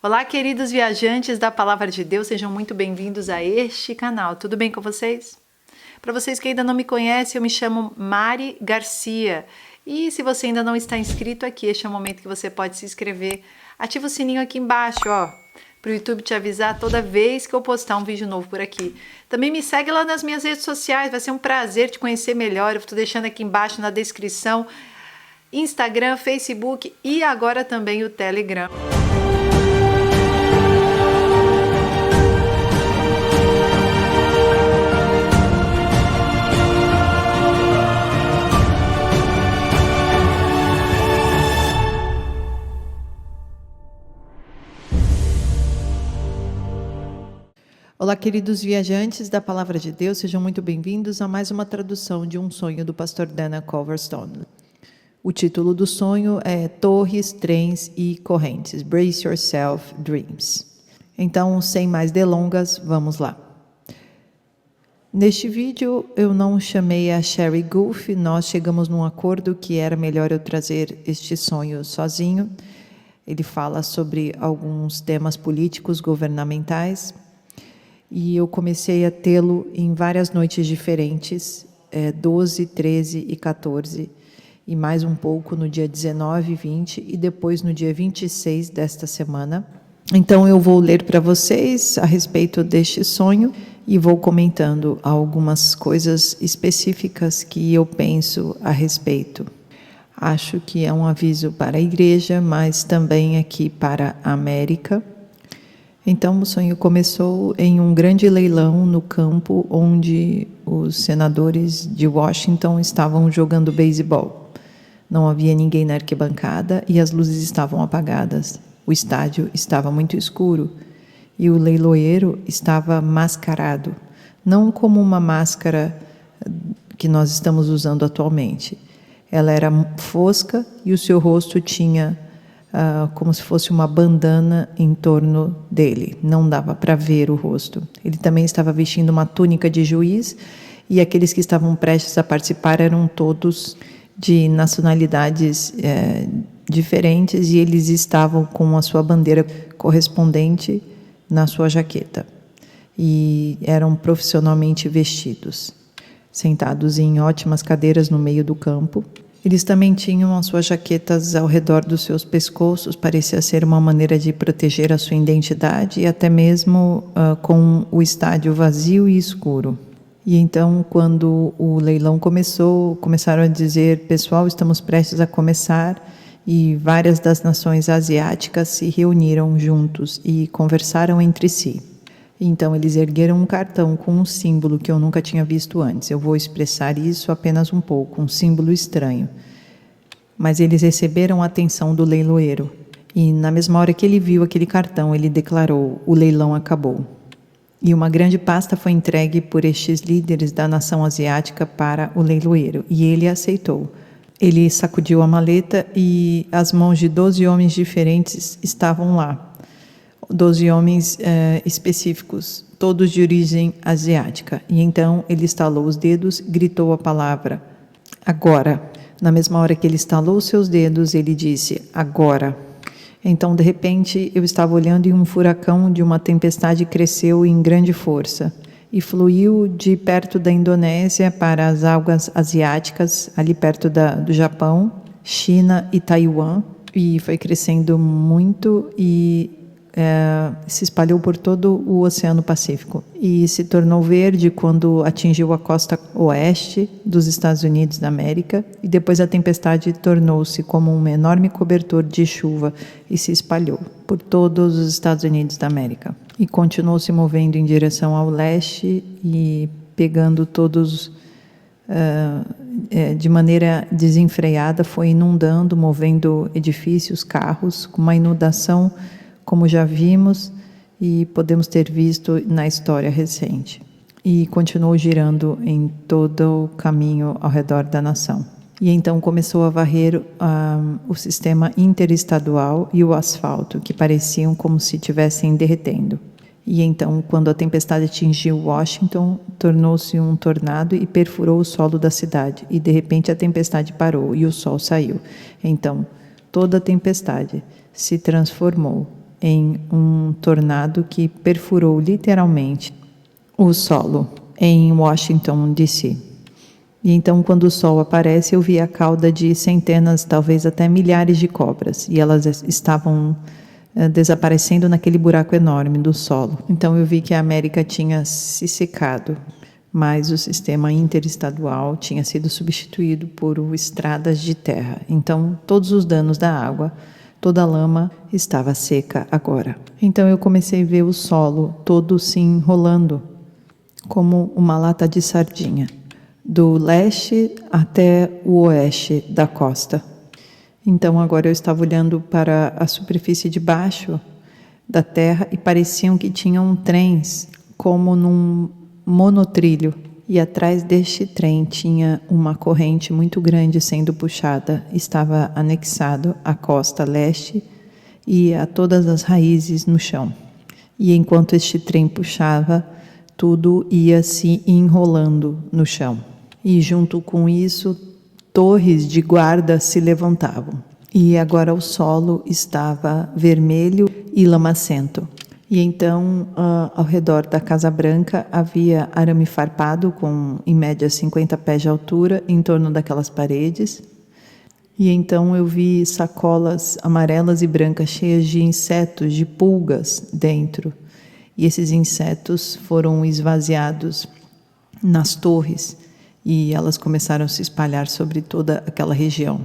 Olá, queridos viajantes da Palavra de Deus, sejam muito bem-vindos a este canal. Tudo bem com vocês? Para vocês que ainda não me conhecem, eu me chamo Mari Garcia. E se você ainda não está inscrito aqui, este é o momento que você pode se inscrever. Ativa o sininho aqui embaixo, ó, para o YouTube te avisar toda vez que eu postar um vídeo novo por aqui. Também me segue lá nas minhas redes sociais, vai ser um prazer te conhecer melhor. Eu estou deixando aqui embaixo na descrição Instagram, Facebook e agora também o Telegram. Olá, queridos viajantes da Palavra de Deus, sejam muito bem-vindos a mais uma tradução de um sonho do pastor Dana Coverstone. O título do sonho é Torres, Trens e Correntes, Brace Yourself, Dreams. Então, sem mais delongas, vamos lá. Neste vídeo, eu não chamei a Sherry Goof, nós chegamos num acordo que era melhor eu trazer este sonho sozinho. Ele fala sobre alguns temas políticos governamentais, e eu comecei a tê-lo em várias noites diferentes, 12, 13 e 14, e mais um pouco no dia 19 e 20, e depois no dia 26 desta semana. Então eu vou ler para vocês a respeito deste sonho e vou comentando algumas coisas específicas que eu penso a respeito. Acho que é um aviso para a igreja, mas também aqui para a América. Então, o sonho começou em um grande leilão no campo onde os senadores de Washington estavam jogando beisebol. Não havia ninguém na arquibancada e as luzes estavam apagadas. O estádio estava muito escuro e o leiloeiro estava mascarado, não como uma máscara que nós estamos usando atualmente. Ela era fosca e o seu rosto tinha como se fosse uma bandana em torno dele. Não dava para ver o rosto. Ele também estava vestindo uma túnica de juiz e aqueles que estavam prestes a participar eram todos de nacionalidades diferentes e eles estavam com a sua bandeira correspondente na sua jaqueta. E eram profissionalmente vestidos, sentados em ótimas cadeiras no meio do campo. Eles também tinham as suas jaquetas ao redor dos seus pescoços, parecia ser uma maneira de proteger a sua identidade, e até mesmo com o estádio vazio e escuro. E então, quando o leilão começou, começaram a dizer: pessoal, estamos prestes a começar, e várias das nações asiáticas se reuniram juntos e conversaram entre si. Então, eles ergueram um cartão com um símbolo que eu nunca tinha visto antes. Eu vou expressar isso apenas um pouco, um símbolo estranho. Mas eles receberam a atenção do leiloeiro. E na mesma hora que ele viu aquele cartão, ele declarou: o leilão acabou. E uma grande pasta foi entregue por estes líderes da nação asiática para o leiloeiro. E ele aceitou. Ele sacudiu a maleta e as mãos de 12 homens diferentes estavam lá. 12 homens específicos, todos de origem asiática. E então ele estalou os dedos, gritou a palavra, agora. Na mesma hora que ele estalou os seus dedos, ele disse, agora. Então, de repente, eu estava olhando e um furacão de uma tempestade cresceu em grande força e fluiu de perto da Indonésia para as águas asiáticas, ali perto do Japão, China e Taiwan, e foi crescendo muito e se espalhou por todo o Oceano Pacífico e se tornou verde quando atingiu a costa oeste dos Estados Unidos da América, e depois a tempestade tornou-se como um enorme cobertor de chuva e se espalhou por todos os Estados Unidos da América e continuou se movendo em direção ao leste e pegando todos de maneira desenfreada, foi inundando, movendo edifícios, carros, com uma inundação como já vimos e podemos ter visto na história recente. E continuou girando em todo o caminho ao redor da nação. E então começou a varrer o sistema interestadual e o asfalto, que pareciam como se estivessem derretendo. E então, quando a tempestade atingiu Washington, tornou-se um tornado e perfurou o solo da cidade. E de repente a tempestade parou e o sol saiu. Então, toda a tempestade se transformou em um tornado que perfurou literalmente o solo em Washington, D.C. E então, quando o sol aparece, eu vi a cauda de centenas, talvez até milhares de cobras, e elas estavam desaparecendo naquele buraco enorme do solo. Então eu vi que a América tinha se secado, mas o sistema interestadual tinha sido substituído por estradas de terra. Então todos os danos da água, toda a lama estava seca agora. Então eu comecei a ver o solo todo se enrolando como uma lata de sardinha, do leste até o oeste da costa. Então agora eu estava olhando para a superfície de baixo da terra e pareciam que tinham trens como num monotrilho. E atrás deste trem tinha uma corrente muito grande sendo puxada. Estava anexado à costa leste e a todas as raízes no chão. E enquanto este trem puxava, tudo ia se enrolando no chão. E junto com isso, torres de guarda se levantavam. E agora o solo estava vermelho e lamacento. E então, ao redor da Casa Branca, havia arame farpado com, em média, 50 pés de altura em torno daquelas paredes. E então eu vi sacolas amarelas e brancas cheias de insetos, de pulgas dentro. E esses insetos foram esvaziados nas torres. E elas começaram a se espalhar sobre toda aquela região.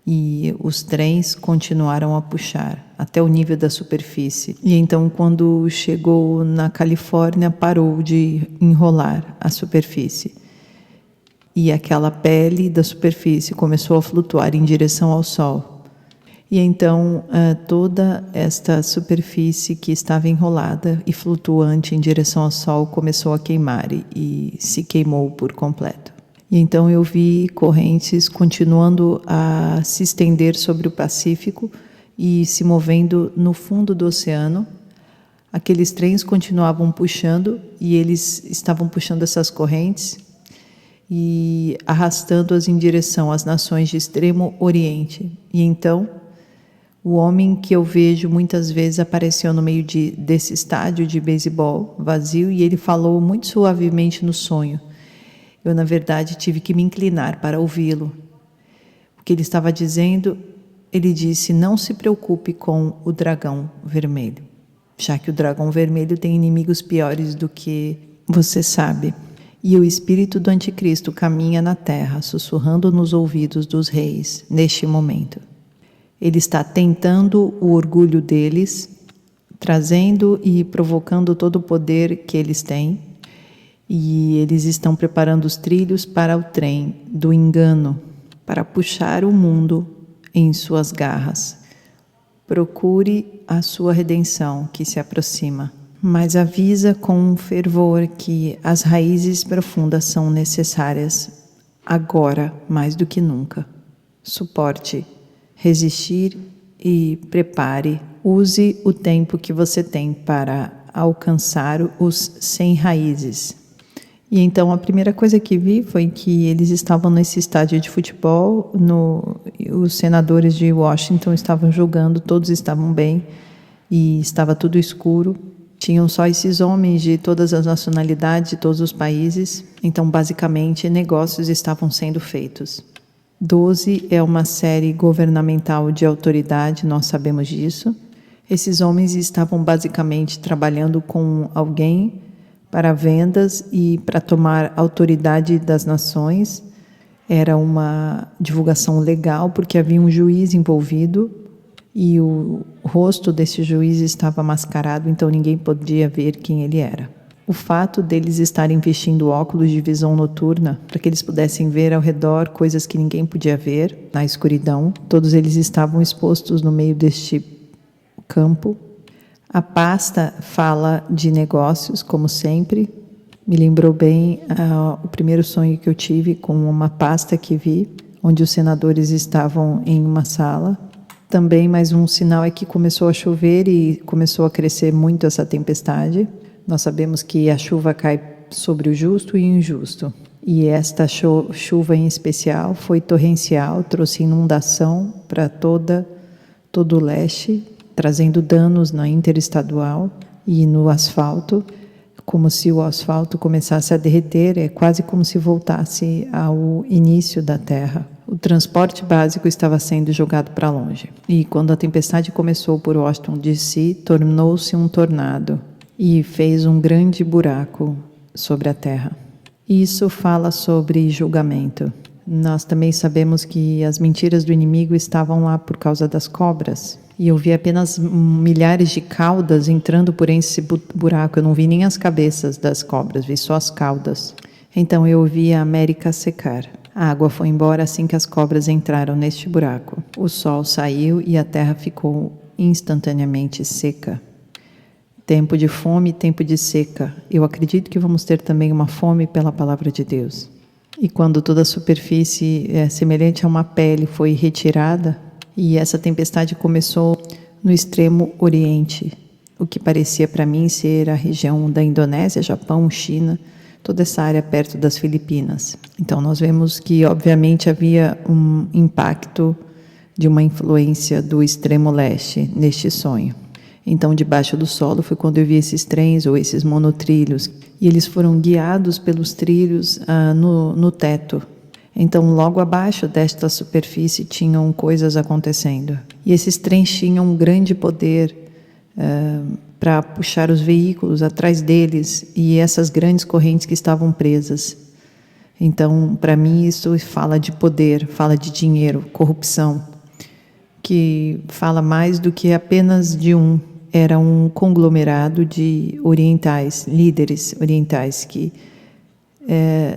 E os trens continuaram a puxar até o nível da superfície. E então, quando chegou na Califórnia, parou de enrolar a superfície. E aquela pele da superfície começou a flutuar em direção ao sol. E então, toda esta superfície que estava enrolada e flutuante em direção ao sol começou a queimar e se queimou por completo. E então eu vi correntes continuando a se estender sobre o Pacífico e se movendo no fundo do oceano. Aqueles trens continuavam puxando e eles estavam puxando essas correntes e arrastando-as em direção às nações de Extremo Oriente. E então o homem que eu vejo muitas vezes apareceu no meio desse estádio de beisebol vazio e ele falou muito suavemente no sonho. Eu, na verdade, tive que me inclinar para ouvi-lo. O que ele estava dizendo, ele disse: não se preocupe com o dragão vermelho, já que o dragão vermelho tem inimigos piores do que você sabe. E o espírito do anticristo caminha na terra, sussurrando nos ouvidos dos reis, neste momento. Ele está tentando o orgulho deles, trazendo e provocando todo o poder que eles têm, e eles estão preparando os trilhos para o trem do engano, para puxar o mundo em suas garras. Procure a sua redenção que se aproxima, mas avisa com fervor que as raízes profundas são necessárias agora mais do que nunca. Suporte, resistir e prepare. Use o tempo que você tem para alcançar os 100 raízes. E então a primeira coisa que vi foi que eles estavam nesse estádio de futebol, os senadores de Washington estavam jogando, todos estavam bem e estava tudo escuro. Tinham só esses homens de todas as nacionalidades, de todos os países. Então, basicamente, negócios estavam sendo feitos. 12 é uma série governamental de autoridade, nós sabemos disso. Esses homens estavam basicamente trabalhando com alguém para vendas e para tomar autoridade das nações. Era uma divulgação legal, porque havia um juiz envolvido e o rosto desse juiz estava mascarado, então ninguém podia ver quem ele era. O fato deles estarem vestindo óculos de visão noturna, para que eles pudessem ver ao redor coisas que ninguém podia ver na escuridão, todos eles estavam expostos no meio deste campo. A pasta fala de negócios, como sempre. Me lembrou bem o primeiro sonho que eu tive com uma pasta que vi, onde os senadores estavam em uma sala. Também mais um sinal é que começou a chover e começou a crescer muito essa tempestade. Nós sabemos que a chuva cai sobre o justo e o injusto. E esta chuva em especial foi torrencial, trouxe inundação para todo o leste. trazendo danos na interestadual e no asfalto, como se o asfalto começasse a derreter, é quase como se voltasse ao início da Terra. O transporte básico estava sendo jogado para longe. E quando a tempestade começou por Washington, D.C., tornou-se um tornado e fez um grande buraco sobre a Terra. Isso fala sobre julgamento. Nós também sabemos que as mentiras do inimigo estavam lá por causa das cobras. E eu vi apenas milhares de caudas entrando por esse buraco. Eu não vi nem as cabeças das cobras, vi só as caudas. Então eu vi a América secar. A água foi embora assim que as cobras entraram neste buraco. O sol saiu e a terra ficou instantaneamente seca. Tempo de fome, tempo de seca. Eu acredito que vamos ter também uma fome pela palavra de Deus. E quando toda a superfície semelhante a uma pele foi retirada, e essa tempestade começou no extremo oriente, o que parecia para mim ser a região da Indonésia, Japão, China, toda essa área perto das Filipinas. Então nós vemos que obviamente havia um impacto de uma influência do extremo leste neste sonho. Então debaixo do solo foi quando eu vi esses trens ou esses monotrilhos, e eles foram guiados pelos trilhos no teto. Então, logo abaixo desta superfície tinham coisas acontecendo. E esses trens tinham um grande poder para puxar os veículos atrás deles e essas grandes correntes que estavam presas. Então, para mim, isso fala de poder, fala de dinheiro, corrupção, que fala mais do que apenas de um. Era um conglomerado de orientais, líderes orientais que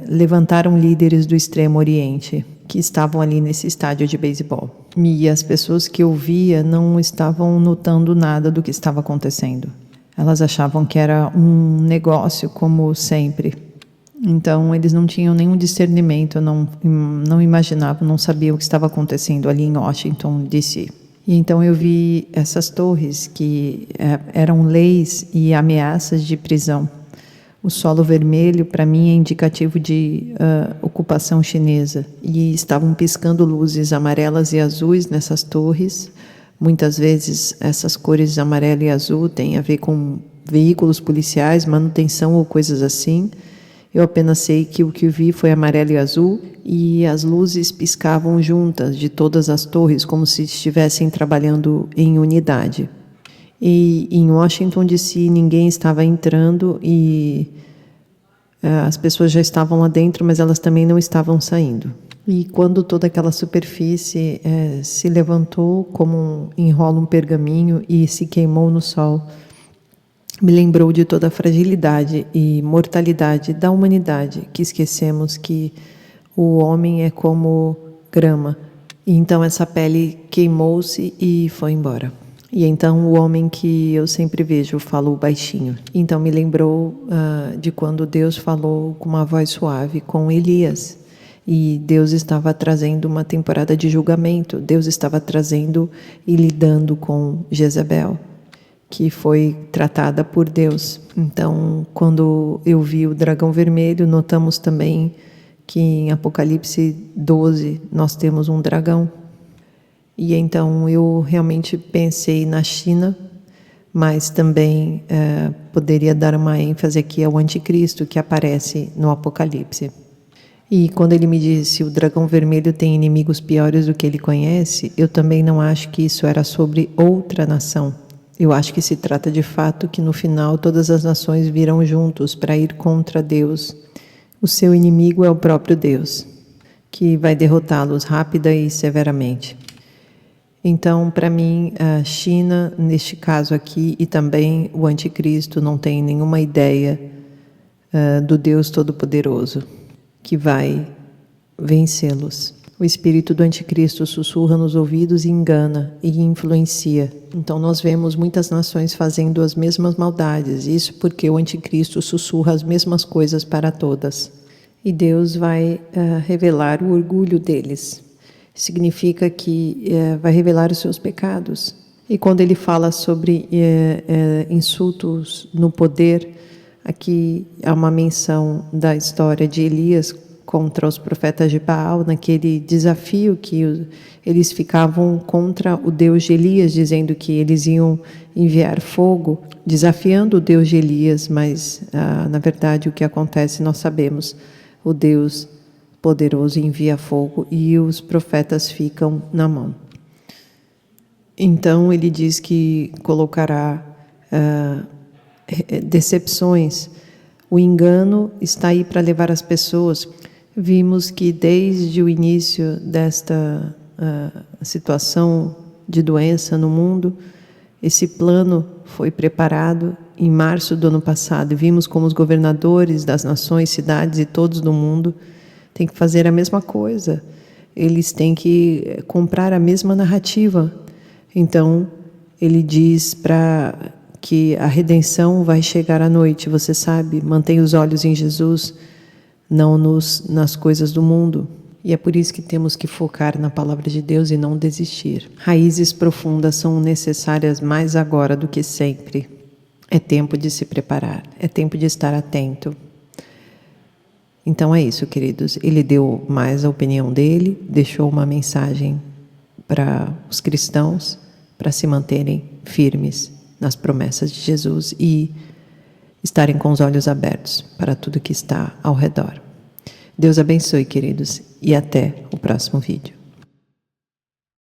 levantaram líderes do extremo oriente que estavam ali nesse estádio de beisebol. E as pessoas que eu via não estavam notando nada do que estava acontecendo. Elas achavam que era um negócio como sempre. Então eles não tinham nenhum discernimento, não imaginavam, não sabiam o que estava acontecendo ali em Washington, D.C. E então eu vi essas torres que eram leis e ameaças de prisão. O solo vermelho, para mim, é indicativo de ocupação chinesa. E estavam piscando luzes amarelas e azuis nessas torres. Muitas vezes, essas cores amarelo e azul têm a ver com veículos policiais, manutenção ou coisas assim. Eu apenas sei que o que vi foi amarelo e azul, e as luzes piscavam juntas de todas as torres, como se estivessem trabalhando em unidade. E em Washington, D.C., ninguém estava entrando e as pessoas já estavam lá dentro, mas elas também não estavam saindo. E quando toda aquela superfície se levantou como enrola um pergaminho e se queimou no sol, me lembrou de toda a fragilidade e mortalidade da humanidade, que esquecemos que o homem é como grama. E então essa pele queimou-se e foi embora. E então o homem que eu sempre vejo falou baixinho. Então me lembrou de quando Deus falou com uma voz suave com Elias. E Deus estava trazendo uma temporada de julgamento. Deus estava trazendo e lidando com Jezabel, que foi tratada por Deus. Então, quando eu vi o dragão vermelho, notamos também que em Apocalipse 12 nós temos um dragão. E então eu realmente pensei na China, mas também poderia dar uma ênfase aqui ao anticristo que aparece no Apocalipse. E quando ele me disse o dragão vermelho tem inimigos piores do que ele conhece, eu também não acho que isso era sobre outra nação. Eu acho que se trata de fato que no final todas as nações virão juntos para ir contra Deus. O seu inimigo é o próprio Deus, que vai derrotá-los rápida e severamente. Então, para mim, a China, neste caso aqui, e também o anticristo não tem nenhuma ideia do Deus Todo-Poderoso que vai vencê-los. O espírito do anticristo sussurra nos ouvidos e engana e influencia. Então nós vemos muitas nações fazendo as mesmas maldades, isso porque o anticristo sussurra as mesmas coisas para todas. E Deus vai revelar o orgulho deles. Significa que vai revelar os seus pecados. E quando ele fala sobre insultos no poder, aqui há uma menção da história de Elias, contra os profetas de Baal, naquele desafio que eles ficavam contra o Deus de Elias, dizendo que eles iam enviar fogo, desafiando o Deus de Elias, mas na verdade o que acontece nós sabemos. O Deus poderoso envia fogo e os profetas ficam na mão. Então ele diz que colocará decepções. O engano está aí para levar as pessoas. Vimos que desde o início desta situação de doença no mundo, esse plano foi preparado em março do ano passado. Vimos como os governadores das nações, cidades e todos do mundo têm que fazer a mesma coisa. Eles têm que comprar a mesma narrativa. Então, ele diz que a redenção vai chegar à noite, você sabe, mantenha os olhos em Jesus, não nas coisas do mundo. E é por isso que temos que focar na palavra de Deus e não desistir. Raízes profundas são necessárias mais agora do que sempre. É tempo de se preparar, é tempo de estar atento. Então é isso, queridos. Ele deu mais a opinião dele, deixou uma mensagem para os cristãos, para se manterem firmes nas promessas de Jesus e estarem com os olhos abertos para tudo que está ao redor. Deus abençoe, queridos, e até o próximo vídeo.